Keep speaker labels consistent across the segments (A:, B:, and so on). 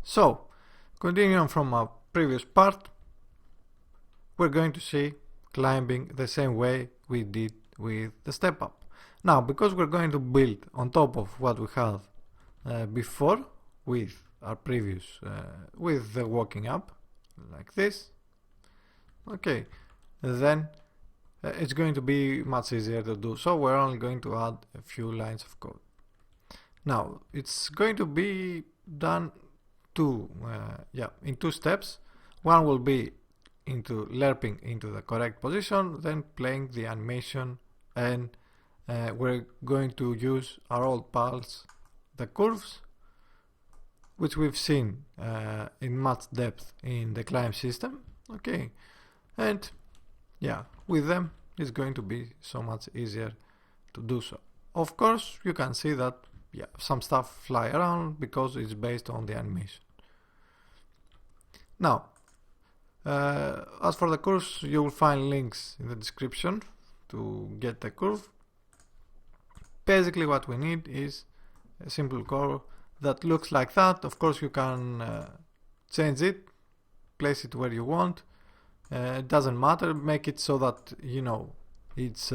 A: So, continuing from our previous part, we're going to see climbing the same way we did with the step up. Now, because we're going to build on top of what we had before with our previous, with the walking up, like this, okay, then it's going to be much easier to do. So we're only going to add a few lines of code. Now, it's going to be done in two steps. One will be into lerping into the correct position, then playing the animation, and we're going to use our old pals, the curves, which we've seen in much depth in the climb system. Okay, and yeah, with them it's going to be so much easier to do so. Of course, you can see that some stuff fly around because it's based on the animation. Now, as for the curves, you will find links in the description to get the curve. Basically what we need is a simple curve that looks like that. Of course you can change it, place it where you want. It doesn't matter, make it so that it's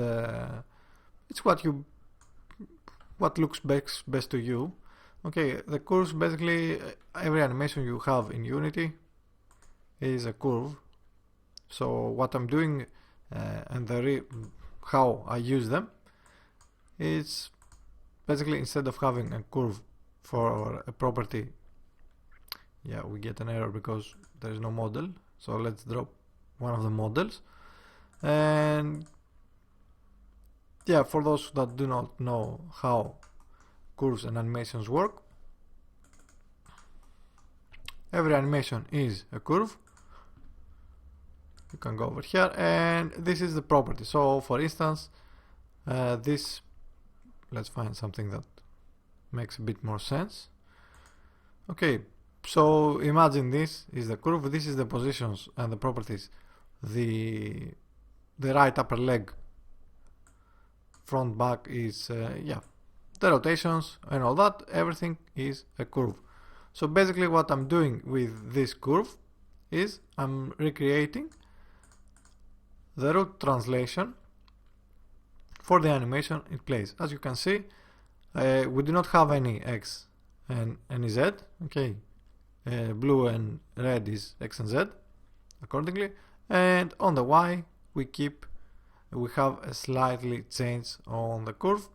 A: what looks best to you. Okay, the curves, basically every animation you have in Unity is a curve. So what I'm doing and how I use them is basically, instead of having a curve for a property, we get an error because there is no model. So let's drop one of the models. And for those that do not know how curves and animations work, every animation is a curve. You can go over here, and this is the property. So for instance, let's find something that makes a bit more sense. Okay, so imagine this is the curve, this is the positions and the properties. The right upper leg, front, back is the rotations and all that, everything is a curve. So basically what I'm doing with this curve is I'm recreating the root translation for the animation it plays. As you can see, we do not have any X and any Z. Okay, blue and red is X and Z accordingly, and on the Y we have a slightly change on the curve.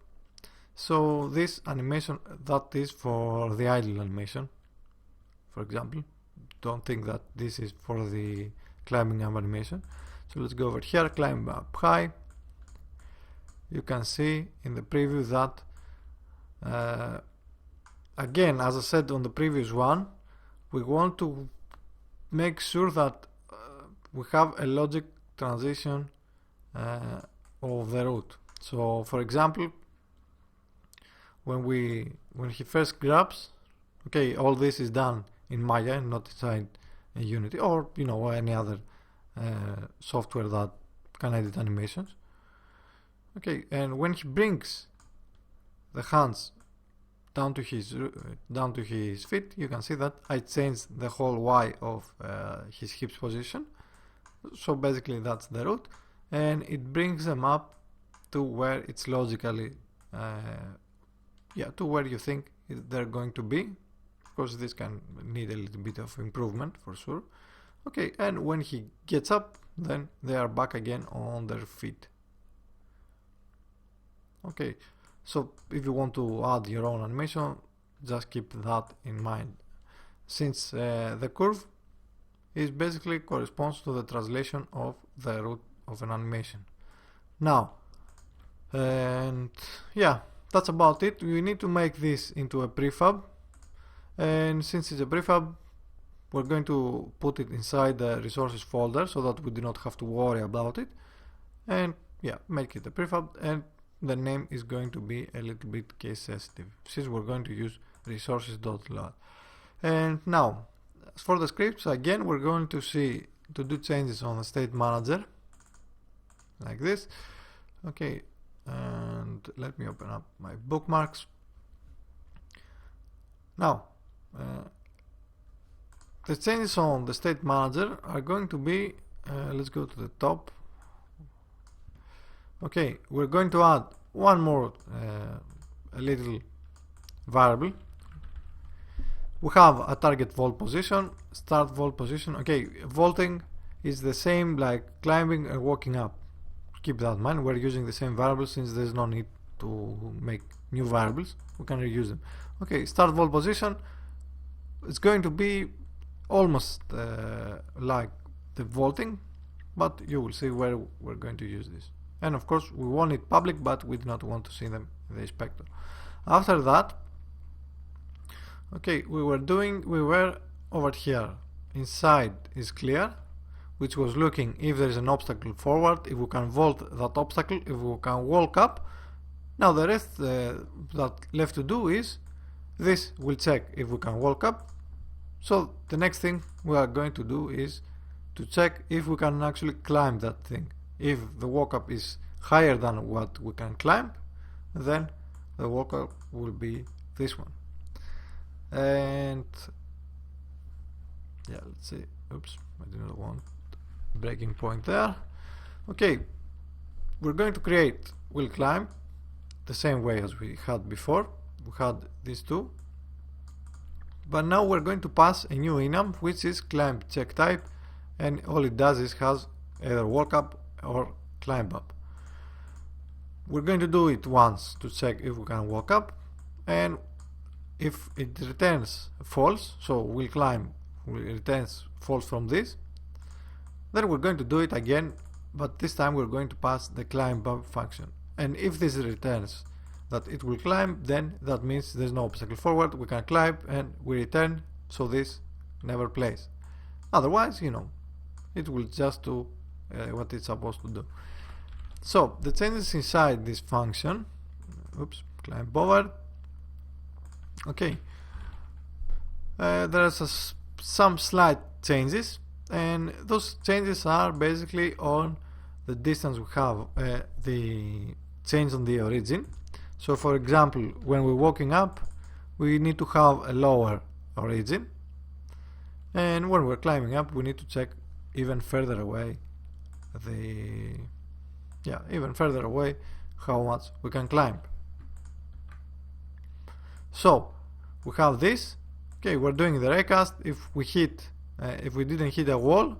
A: So this animation, that is for the idle animation, for example. Don't think that this is for the climbing up animation. So let's go over here, climb up high. You can see in the preview that again, as I said on the previous one, we want to make sure that we have a logic transition of the root. So for example, when he first grabs, okay, all this is done in Maya, not inside Unity, or any other software that can edit animations. Okay, and when he brings the hands down to his feet, you can see that I changed the whole Y of his hips position. So basically that's the root, and it brings them up to where it's logically to where you think they're going to be. Of course this can need a little bit of improvement for sure. Okay, and when he gets up, then they are back again on their feet. Okay, so if you want to add your own animation, just keep that in mind, since the curve is basically corresponds to the translation of the root of an animation. Now, and that's about it. We need to make this into a prefab, and since it's a prefab, we're going to put it inside the resources folder so that we do not have to worry about it, and make it a prefab, and the name is going to be a little bit case sensitive since we're going to use resources.log. And now, as for the scripts, again we're going to do changes on the state manager like this. Okay, and let me open up my bookmarks. Now the changes on the state manager are going to be, let's go to the top. Okay, we're going to add one more a little variable. We have a target vault position, start vault position. Okay, vaulting is the same like climbing and walking up. Keep that in mind. We're using the same variables since there's no need to make new variables. We can reuse them. Okay, start vault position. It's going to be almost like the vaulting, but you will see where we're going to use this. And of course we want it public, but we do not want to see them in the inspector. After that, okay, we were over here. Inside is clear, which was looking if there is an obstacle forward, if we can vault that obstacle, if we can walk up. Now the rest that left to do is this will check if we can walk up. So the next thing we are going to do is to check if we can actually climb that thing. If the walk up is higher than what we can climb, then the walk up will be this one. And yeah, let's see. Oops, I do not want breaking point there. Okay, we're going to create will climb the same way as we had before. We had these two, but now we're going to pass a new enum, which is climb check type, and all it does is has either walk up or climb up. We're going to do it once to check if we can walk up, and if it returns false, so will climb returns false from this, then we're going to do it again, but this time we're going to pass the climb up function. And if this returns that it will climb, then that means there's no obstacle forward, we can climb, and we return, so this never plays. Otherwise, you know, it will just do what it's supposed to do. So the changes inside this function, oops, climb over. Okay, there are some slight changes, and those changes are basically on the distance we have the change on the origin. So for example, when we're walking up, we need to have a lower origin, and when we're climbing up, we need to check even further away how much we can climb. So we have this. Okay, we're doing the recast. If we didn't hit a wall,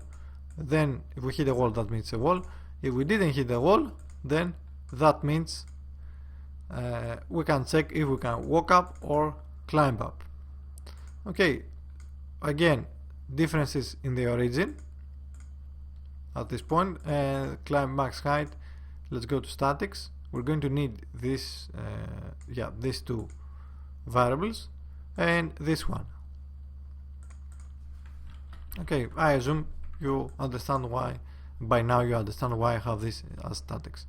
A: then if we hit a wall, that means a wall. If we didn't hit a wall, then that means we can check if we can walk up or climb up. Okay, again, differences in the origin at this point. Climb max height. Let's go to statics. We're going to need this, these two variables and this one. Okay, I assume you understand why. By now you understand why I have this as statics.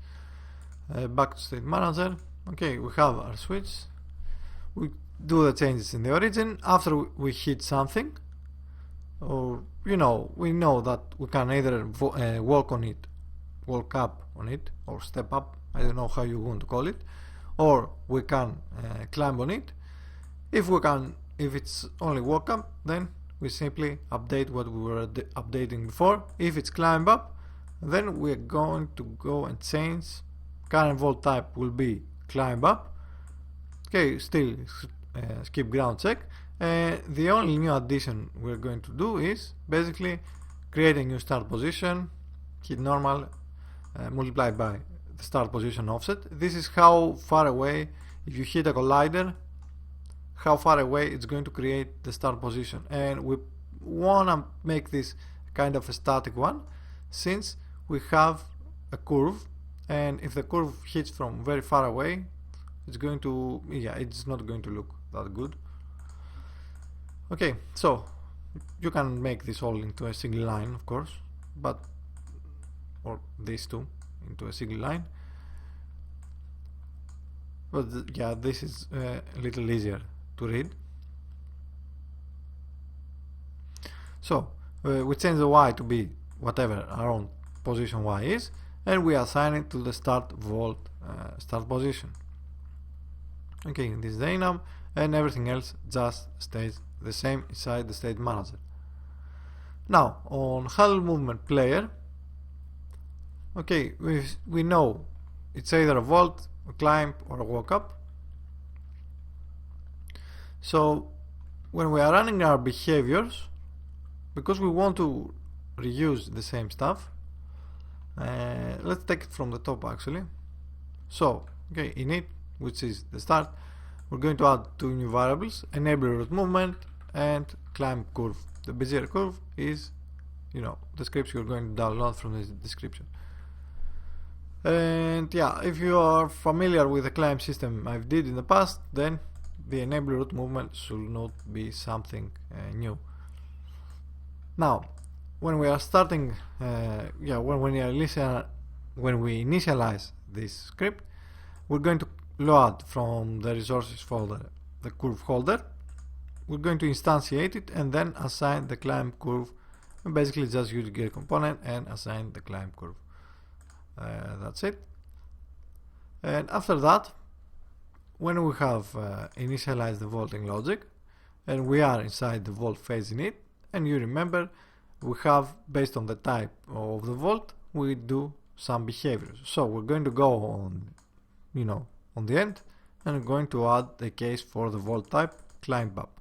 A: Back to state manager. Okay, we have our switch. We do the changes in the origin. After we hit something, or we know that we can either walk up on it, or step up. I don't know how you want to call it, or we can climb on it. If it's only walk up, then we simply update what we were updating before. If it's climb up, then we're going to go and change. Current vault type will be climb up. Okay, still skip ground check. The only new addition we're going to do is basically create a new start position, hit normal, multiply by the start position offset. This is how far away, if you hit a collider, how far away it's going to create the start position. And we want to make this kind of a static one, since we have a curve, and if the curve hits from very far away, it's going to, it's not going to look that good. Okay, so you can make this all into a single line, of course, or these two into a single line, but this is a little easier to read. So we change the Y to be whatever our own position Y is, and we assign it to the start vault start position. Okay, this is the enum, and everything else just stays the same inside the state manager. Now on handle movement player, okay, we know it's either a vault, a climb, or a walk up. So when we are running our behaviors, because we want to reuse the same stuff, let's take it from the top actually. So okay, init, which is the start, we're going to add two new variables, enable root movement and climb curve. The Bezier curve is, the scripts you're going to download from this description. And yeah, if you are familiar with the climb system I've did in the past, then the enable root movement should not be something new. Now, when we are starting, when we initialize this script, we're going to load from the resources folder the curve holder. We're going to instantiate it and then assign the climb curve. And basically just use get component and assign the climb curve. That's it. And after that, when we have initialized the vaulting logic and we are inside the vault phase init, and you remember we have, based on the type of the vault, we do some behaviors. So we're going to go on, on the end, and we're going to add a case for the vault type climb up.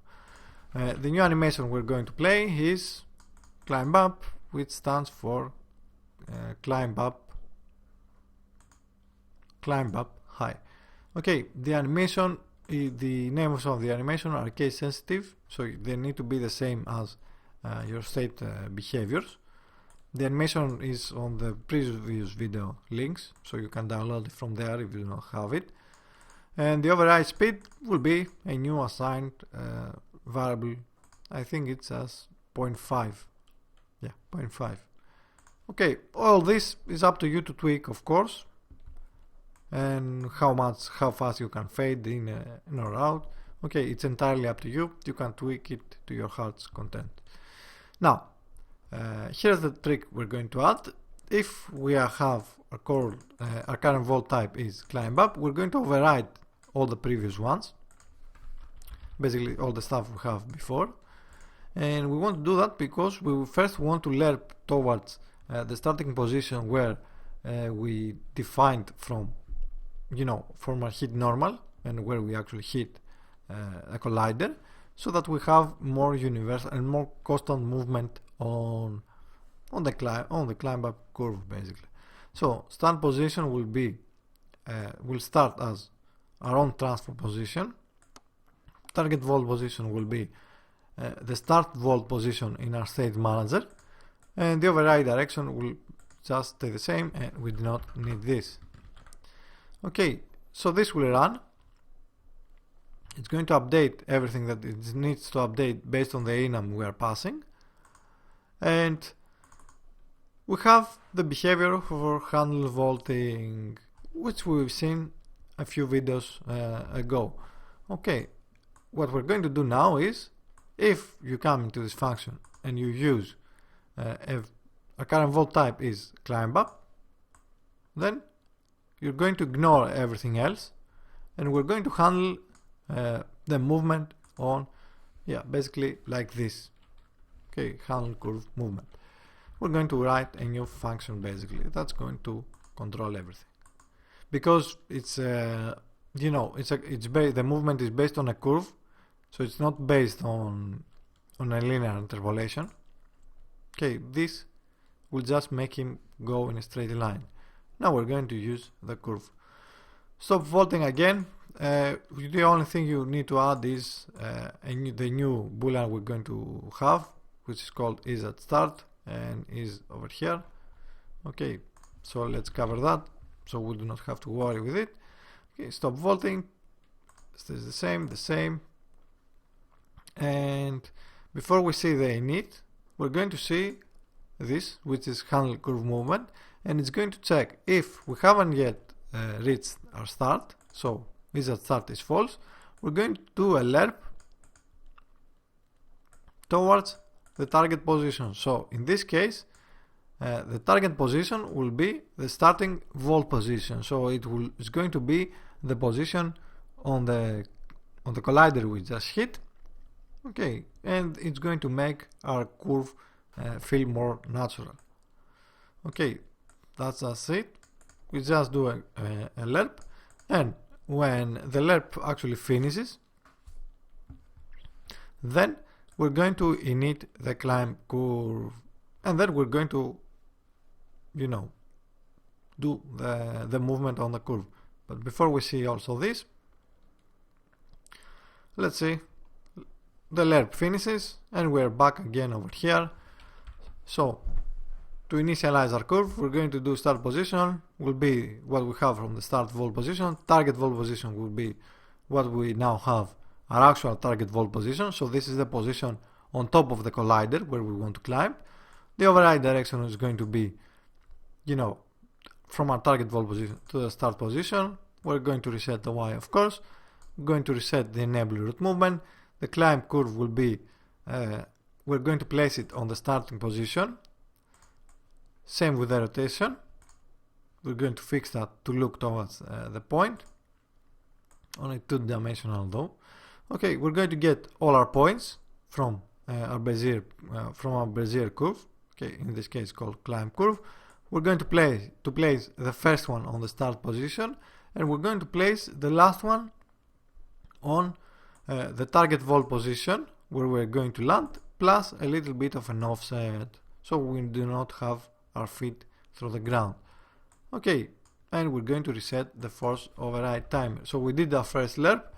A: The new animation we're going to play is climb up, which stands for climb up high. Okay, the animation, the names of the animation are case sensitive, so they need to be the same as your state behaviors. The animation is on the previous video links, so you can download it from there if you don't have it. And the override speed will be a new assigned variable. I think it's as 0.5. Yeah, 0.5. Okay, all this is up to you to tweak, of course, and how fast you can fade in or out. Okay, it's entirely up to you. You can tweak it to your heart's content. Now, here's the trick we're going to add. If we have our current vault type is climb up, we're going to override all the previous ones, basically all the stuff we have before. And we want to do that because we first want to lerp towards the starting position where we defined from our hit normal and where we actually hit a collider, so that we have more universal and more constant movement on the climb up curve, basically. So start position will start as our own transfer position. Target vault position will be the start vault position in our state manager, and the override direction will just stay the same, and we do not need this. Okay, so this will run. It's going to update everything that it needs to update based on the enum we are passing, and we have the behavior for handle vaulting, which we've seen a few videos ago. Okay, what we're going to do now is, if you come into this function and you use a current vault type is climb up, then you're going to ignore everything else, and we're going to handle the movement on, basically like this. Okay, handle curve movement. We're going to write a new function basically that's going to control everything, because it's the movement is based on a curve, so it's not based on a linear interpolation. Okay, this will just make him go in a straight line. Now we're going to use the curve. Stop vaulting again. The only thing you need to add is the new boolean we're going to have, which is called is at start and is over here. Okay, so let's cover that so we do not have to worry with it. Okay, stop vaulting stays the same. And before we see the init, we're going to see this, which is handle curve movement, and it's going to check if we haven't yet reached our start. So is at start is false. We're going to do a lerp towards the target position. So in this case, the target position will be the starting vault position. So it's going to be the position on the collider we just hit. Okay, and it's going to make our curve feel more natural. Okay, that's it. We just do a lerp, and when the lerp actually finishes, then we're going to init the climb curve, and then we're going to, you know, do the movement on the curve. But before we see also this, let's see, the lerp finishes and we're back again over here. So to initialize our curve, we're going to do start position will be what we have from the start volt position. Target volt position will be what we now have, our actual target volt position. So this is the position on top of the collider where we want to climb. The override direction is going to be, you know, from our target volt position to the start position. We're going to reset the Y, of course. We're going to reset the enable route movement. The climb curve will be, we're going to place it on the starting position. Same with the rotation. We're going to fix that to look towards the point. Only two-dimensional though. Okay, we're going to get all our points from our Bezier curve. Okay, in this case called climb curve. We're going to place the first one on the start position, and we're going to place the last one on the target volt position where we're going to land, plus a little bit of an offset, so we do not have our feet through the ground. Okay, and we're going to reset the force override timer. So we did our first lerp,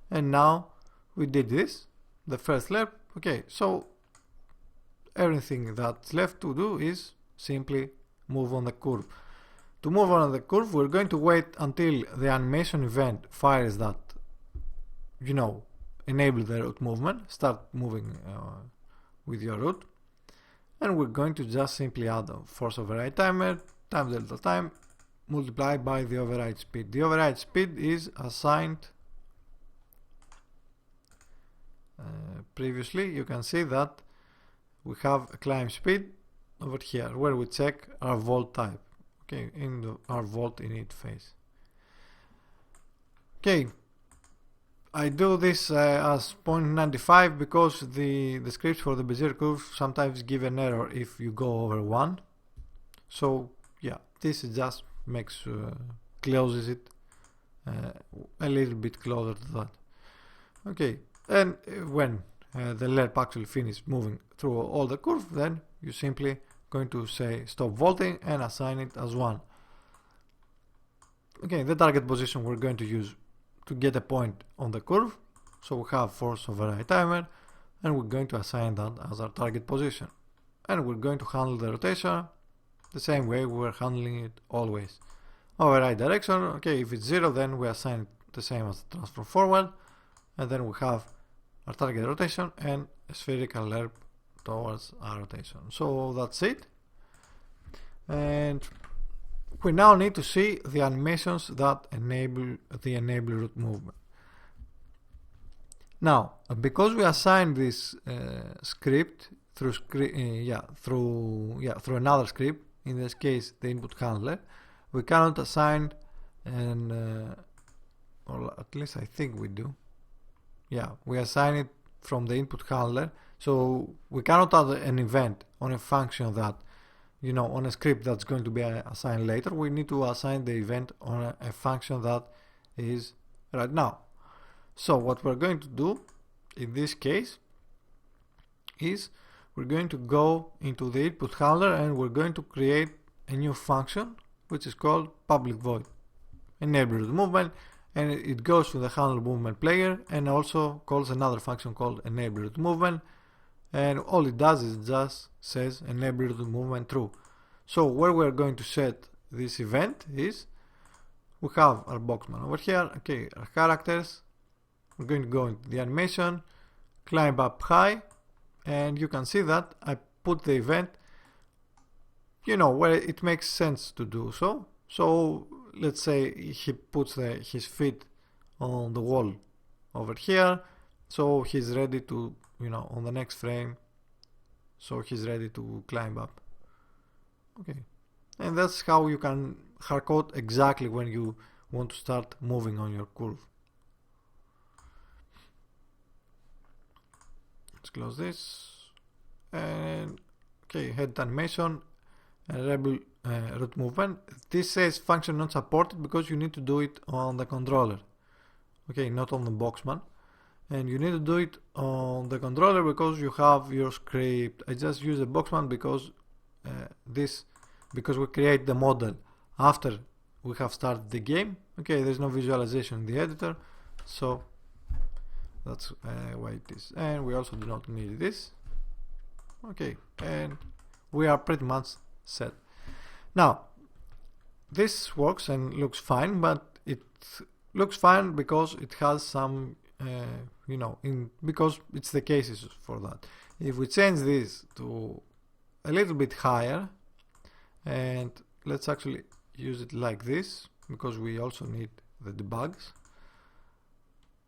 A: and now we did this, the first lerp. Okay, so everything that's left to do is simply move on the curve. To move on the curve, we're going to wait until the animation event fires that, you know, enable the route movement, start moving with your route, and we're going to just simply add a force override timer times delta time multiplied by the override speed. The override speed is assigned previously. You can see that we have a climb speed over here where we check our volt type, okay, in our volt init phase. Okay, I do this as 0.95 because the scripts for the Bezier curve sometimes give an error if you go over 1. So yeah, this just makes closes it a little bit closer to that. Okay, and when the lerp actually finishes moving through all the curve, then you simply going to say stop volting and assign it as 1. Okay, the target position we're going to use to get a point on the curve. So we have force override timer, and we're going to assign that as our target position. And we're going to handle the rotation the same way we were handling it always. Override direction, okay, if it's 0, then we assign it the same as the transform forward, and then we have our target rotation and a spherical lerp towards our rotation. So that's it, and we now need to see the animations that enable the enable route movement. Now, because we assigned this script through another script, in this case the input handler, we cannot assign or at least I think we do. Yeah, we assign it from the input handler, so we cannot add an event on a function that, you know, on a script that's going to be assigned later. We need to assign the event on a function that is right now. So what we're going to do in this case is we're going to go into the input handler and we're going to create a new function which is called public void enable route movement, and it goes to the handle movement player and also calls another function called enable route movement, and all it does is just says enable route movement true. So where we're going to set this event is we have our boxman over here, okay, our characters. We're going to go into the animation, climb up high, and you can see that I put the event, you know, where it makes sense to do so. So let's say he puts his feet on the wall over here, so he's ready to, you know, on the next frame, so he's ready to climb up. Okay, and that's how you can hardcode exactly when you want to start moving on your curve. Let's close this and Okay, head animation, rebel root movement. This says function not supported because you need to do it on the controller. Okay, not on the Boxman. And you need to do it on the controller because you have your script. I just use the Boxman because because we create the model after we have started the game. Okay, there's no visualization in the editor, so that's why it is. And we also do not need this. Okay, and we are pretty much set. Now, this works and looks fine, but it looks fine because it has some because it's the cases for that. If we change this to a little bit higher, and let's actually use it like this, because we also need the debugs,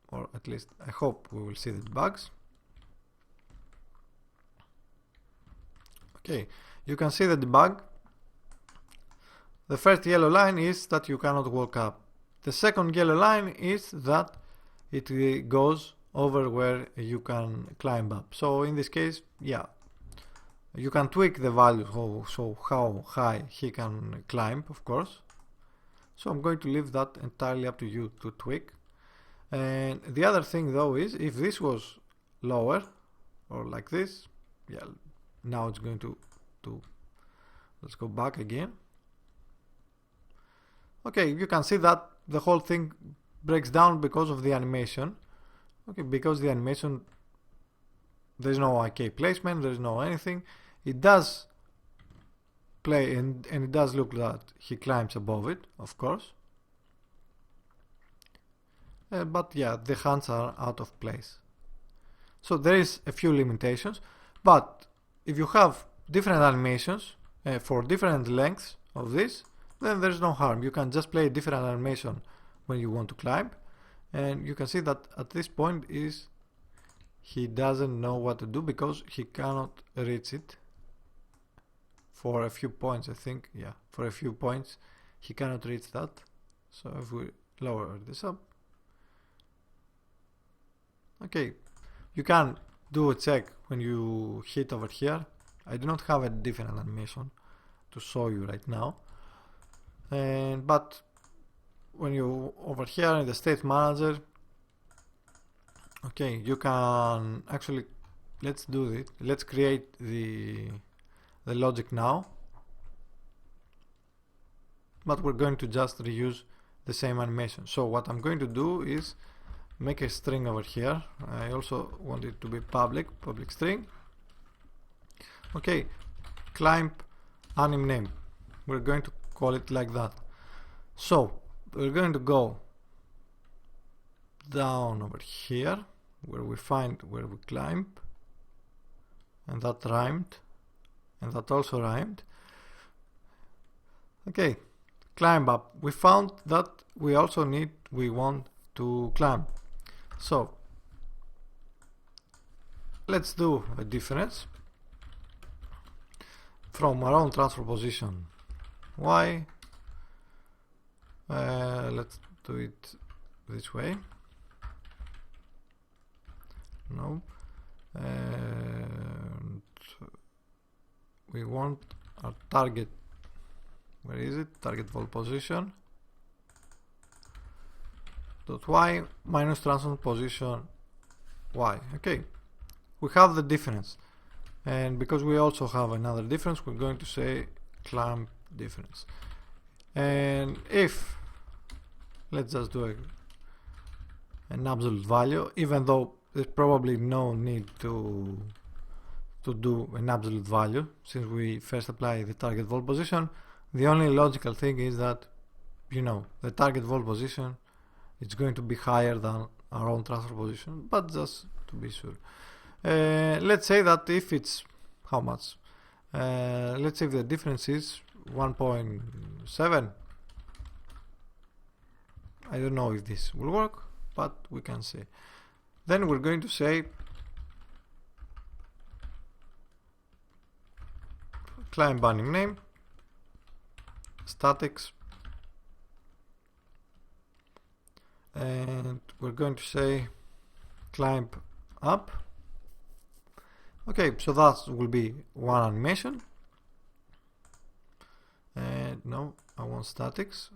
A: or at least I hope we will see the debugs. Okay, you can see the debug. The first yellow line is that you cannot walk up. The second yellow line is that it goes over where you can climb up. So in this case, yeah, you can tweak the value so how high he can climb, of course. So I'm going to leave that entirely up to you to tweak. And the other thing though is, if this was lower or like this, yeah, now it's going to let's go back again. Okay, you can see that the whole thing breaks down because of the animation. Okay, because the animation, there's no IK placement, there's no anything. It does play and it does look that he climbs above it, of course. But yeah, the hands are out of place. So there is a few limitations, but if you have different animations for different lengths of this, then there's no harm. You can just play a different animation when you want to climb, and you can see that at this point he doesn't know what to do because he cannot reach it for a few points. I think, yeah, for a few points he cannot reach that. So if we lower this up, okay, you can do a check when you hit over here. I do not have a different animation to show you right now, but when you over here in the state manager, okay, you can actually, let's do it. Let's create the logic now, but we're going to just reuse the same animation. So what I'm going to do is make a string over here. I also want it to be public string. Okay, climb anim name. We're going to call it like that. So we're going to go down over here where we find where we climb, and that rhymed, and that also rhymed. Okay, climb up. We found that we want to climb. So let's do a difference from our own transfer position y. Let's do it this way. No, and we want our target. Where is it? Target vol position dot y minus transfer position y. Okay, we have the difference, and because we also have another difference, we're going to say climb difference. And if, let's just do an absolute value, even though there's probably no need to do an absolute value since we first apply the target vol position. The only logical thing is that, you know, the target vol position is going to be higher than our own transfer position, but just to be sure. Let's say that if it's how much? Let's say if the difference is 1.7. I don't know if this will work, but we can see. Then we're going to say climb anim name statics, and we're going to say climb up. Okay, so that will be one animation. And no, I want statics.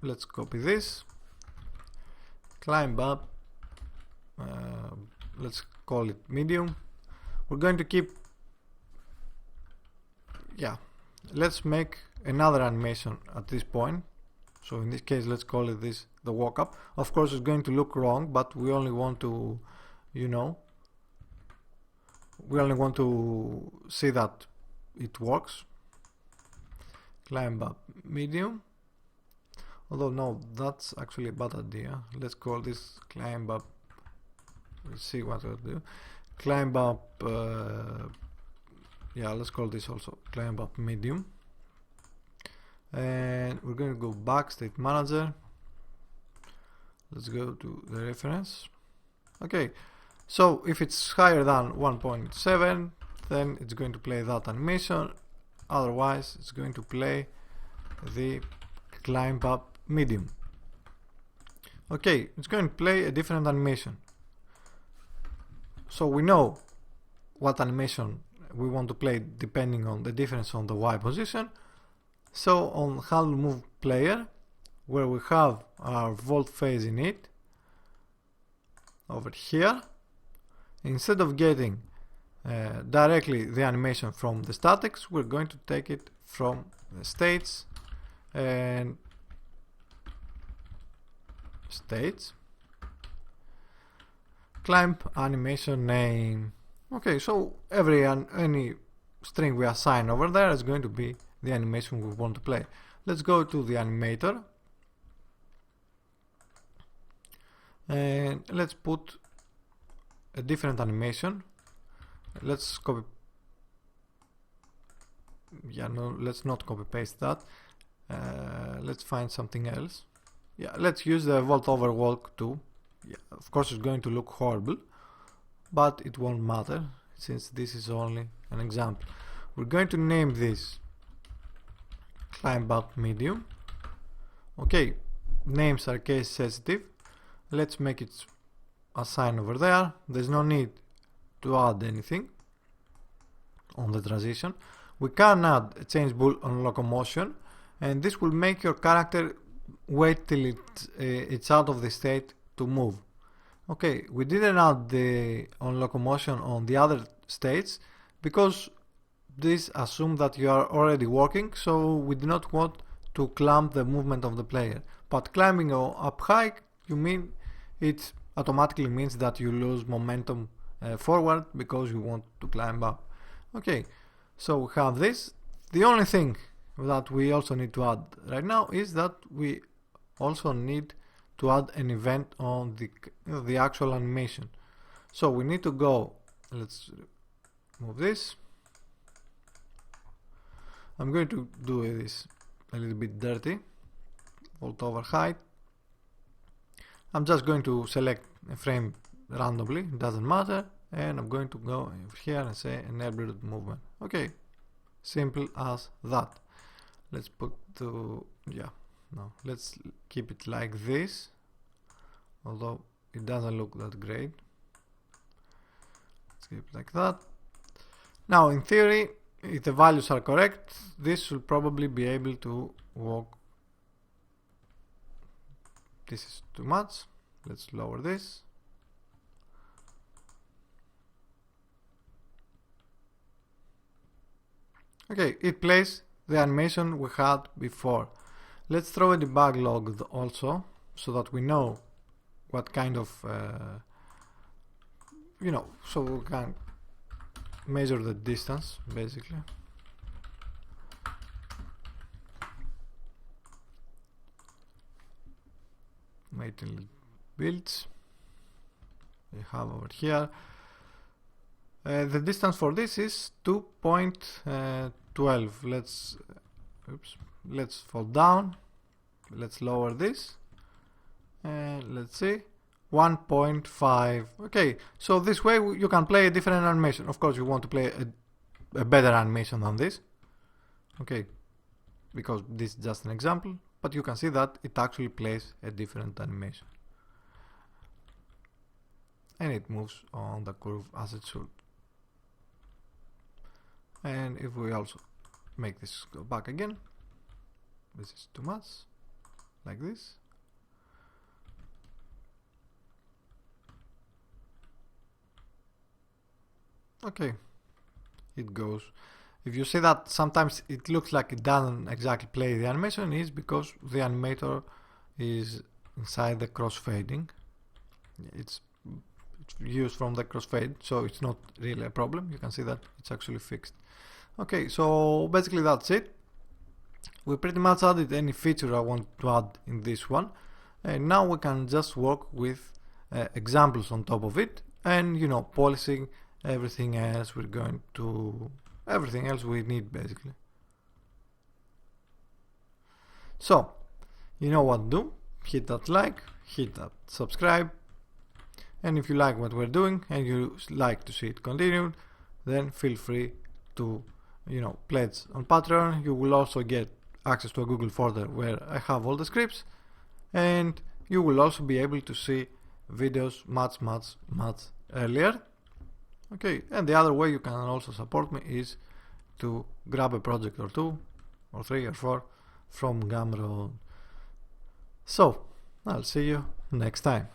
A: Let's copy this, climb up, let's call it medium. We're going to keep, yeah, let's make another animation at this point. So in this case, let's call it this the walk up. Of course, it's going to look wrong, but we only want to, you know, we only want to see that it works. Climb up medium. Although no, that's actually a bad idea. Let's call this climb up. Let's see what we'll do. Climb up, yeah, let's call this also climb up medium. And we're going to go back, state manager. Let's go to the reference. Okay, so if it's higher than 1.7, then it's going to play that animation. Otherwise, it's going to play the climb up medium. Okay, it's going to play a different animation. So we know what animation we want to play depending on the difference on the Y position. So on handle move player, where we have our volt phase in it, over here, instead of getting directly the animation from the statics, we're going to take it from the states and states, climb animation name. Okay, so any string we assign over there is going to be the animation we want to play. Let's go to the animator and let's put a different animation. Let's copy, yeah, no, let's not copy paste that. Let's find something else. Yeah, let's use the volt over walk too. Yeah, of course it's going to look horrible, but it won't matter since this is only an example. We're going to name this climb up medium. Okay, names are case sensitive. Let's make it assign over there. There's no need to add anything on the transition. We can add a change bool on locomotion, and this will make your character wait till it's out of the state to move. Okay, we didn't add the on locomotion on the other states because this assumes that you are already working, so we do not want to clamp the movement of the player. But climbing up high, it automatically means that you lose momentum forward because you want to climb up. Okay, so we have this. The only thing that we also need to add right now is that we also need to add an event on the actual animation. So we need to go, let's move this. I'm going to do this a little bit dirty, volt over height. I'm just going to select a frame randomly, doesn't matter, and I'm going to go over here and say enable movement. Okay, simple as that. Let's put the, let's keep it like this, although it doesn't look that great. Let's keep it like that. Now in theory, if the values are correct, this should probably be able to walk. This is too much. Let's lower this. Okay, it plays the animation we had before. Let's throw a debug log also, so that we know what kind of, so we can measure the distance, basically. Material builds we have over here. The distance for this is 2.12. Let's fall down. Let's lower this. And let's see. 1.5. Okay, so this way you can play a different animation. Of course, you want to play a better animation than this. Okay, because this is just an example, but you can see that it actually plays a different animation. And it moves on the curve as it should. And if we also make this go back again, this is too much, like this. Okay, it goes. If you see that sometimes it looks like it doesn't exactly play the animation, is because the animator is inside the crossfading. It's used from the crossfade, so it's not really a problem. You can see that it's actually fixed. Okay, so basically that's it. We pretty much added any feature I want to add in this one, and now we can just work with examples on top of it, and you know, polishing everything else. We're going to everything else we need basically. So you know what to do. Hit that like, hit that subscribe, and if you like what we're doing and you like to see it continued, then feel free to, you know, pledge on Patreon. You will also get access to a Google folder where I have all the scripts, and you will also be able to see videos much earlier. Okay, and the other way you can also support me is to grab a project or 2 or 3 or 4 from Gumroad. So I'll see you next time.